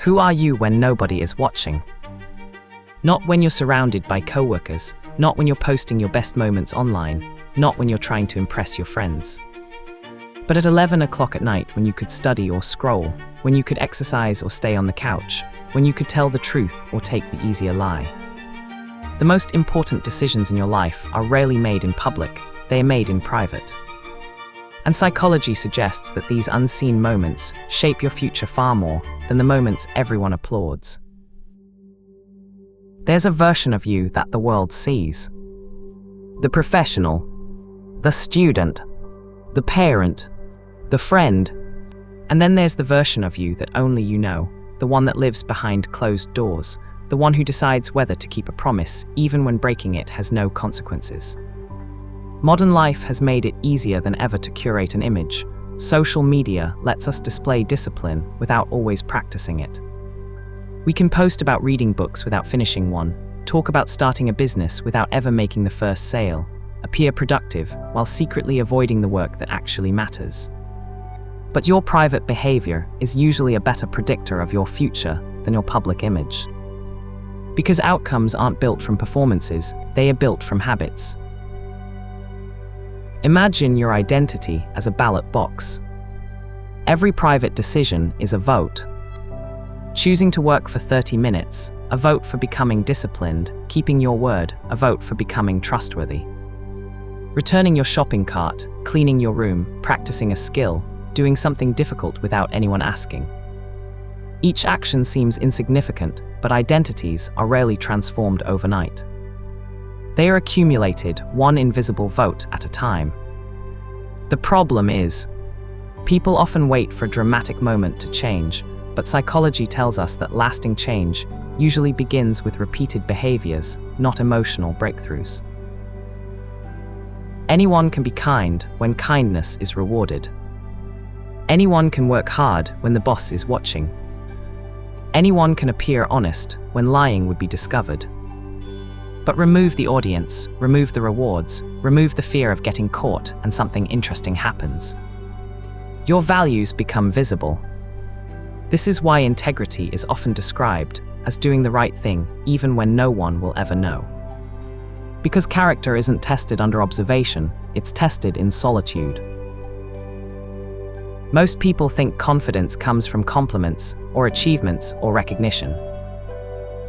Who are you when nobody is watching? Not when you're surrounded by coworkers, not when you're posting your best moments online, not when you're trying to impress your friends. But at 11 o'clock at night, when you could study or scroll, when you could exercise or stay on the couch, when you could tell the truth or take the easier lie. The most important decisions in your life are rarely made in public, they are made in private. And psychology suggests that these unseen moments shape your future far more than the moments everyone applauds. There's a version of you that the world sees. The professional, the student, the parent, the friend, and then there's the version of you that only you know, the one that lives behind closed doors, the one who decides whether to keep a promise even when breaking it has no consequences. Modern life has made it easier than ever to curate an image. Social media lets us display discipline without always practicing it. We can post about reading books without finishing one, talk about starting a business without ever making the first sale, appear productive while secretly avoiding the work that actually matters. But your private behavior is usually a better predictor of your future than your public image. Because outcomes aren't built from performances, they are built from habits. Imagine your identity as a ballot box. Every private decision is a vote. Choosing to work for 30 minutes, a vote for becoming disciplined, keeping your word, a vote for becoming trustworthy. Returning your shopping cart, cleaning your room, practicing a skill, doing something difficult without anyone asking. Each action seems insignificant, but identities are rarely transformed overnight. They are accumulated, one invisible vote at a time. The problem is, people often wait for a dramatic moment to change, but psychology tells us that lasting change usually begins with repeated behaviors, not emotional breakthroughs. Anyone can be kind when kindness is rewarded. Anyone can work hard when the boss is watching. Anyone can appear honest when lying would be discovered. But remove the audience, remove the rewards, remove the fear of getting caught, and something interesting happens. Your values become visible. This is why integrity is often described as doing the right thing even when no one will ever know. Because character isn't tested under observation, it's tested in solitude. Most people think confidence comes from compliments or achievements or recognition.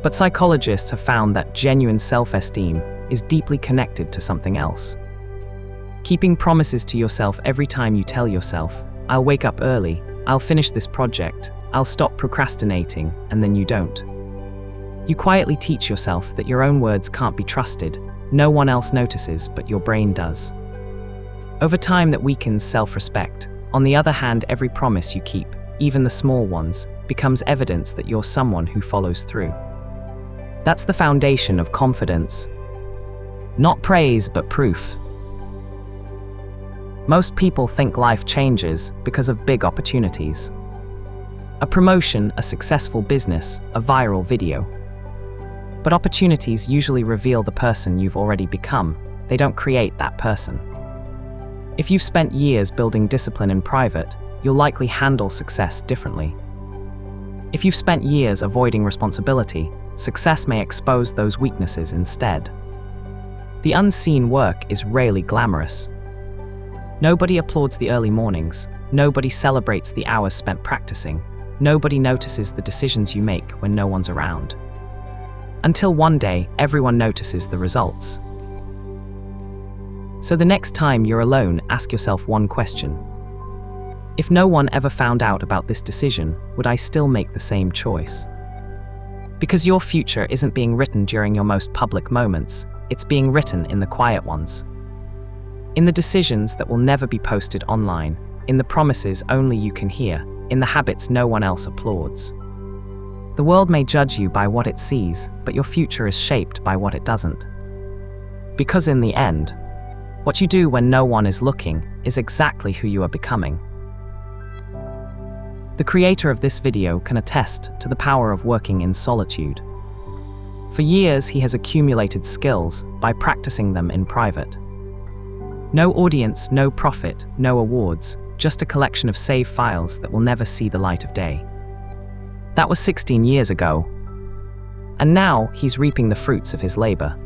But psychologists have found that genuine self-esteem is deeply connected to something else. Keeping promises to yourself every time you tell yourself, "I'll wake up early, I'll finish this project, I'll stop procrastinating," and then you don't. You quietly teach yourself that your own words can't be trusted. No one else notices, but your brain does. Over time, that weakens self-respect. On the other hand, every promise you keep, even the small ones, becomes evidence that you're someone who follows through. That's the foundation of confidence. Not praise, but proof. Most people think life changes because of big opportunities. A promotion, a successful business, a viral video. But opportunities usually reveal the person you've already become. They don't create that person. If you've spent years building discipline in private, you'll likely handle success differently. If you've spent years avoiding responsibility, success may expose those weaknesses instead. The unseen work is rarely glamorous. Nobody applauds the early mornings. Nobody celebrates the hours spent practicing. Nobody notices the decisions you make when no one's around. Until one day, everyone notices the results. So the next time you're alone, ask yourself one question. If no one ever found out about this decision, would I still make the same choice? Because your future isn't being written during your most public moments, it's being written in the quiet ones. In the decisions that will never be posted online, in the promises only you can hear, in the habits no one else applauds. The world may judge you by what it sees, but your future is shaped by what it doesn't. Because in the end, what you do when no one is looking is exactly who you are becoming. The creator of this video can attest to the power of working in solitude. For years, he has accumulated skills by practicing them in private. No audience, no profit, no awards, just a collection of save files that will never see the light of day. That was 16 years ago. And now he's reaping the fruits of his labor.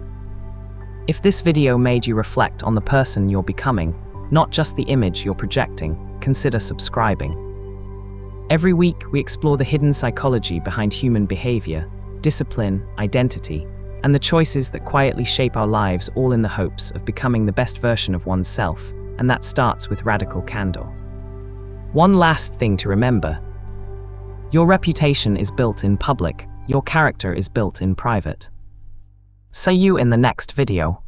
If this video made you reflect on the person you're becoming, not just the image you're projecting, consider subscribing. Every week, we explore the hidden psychology behind human behavior, discipline, identity, and the choices that quietly shape our lives, all in the hopes of becoming the best version of oneself, and that starts with radical candor. One last thing to remember: your reputation is built in public, your character is built in private. See you in the next video.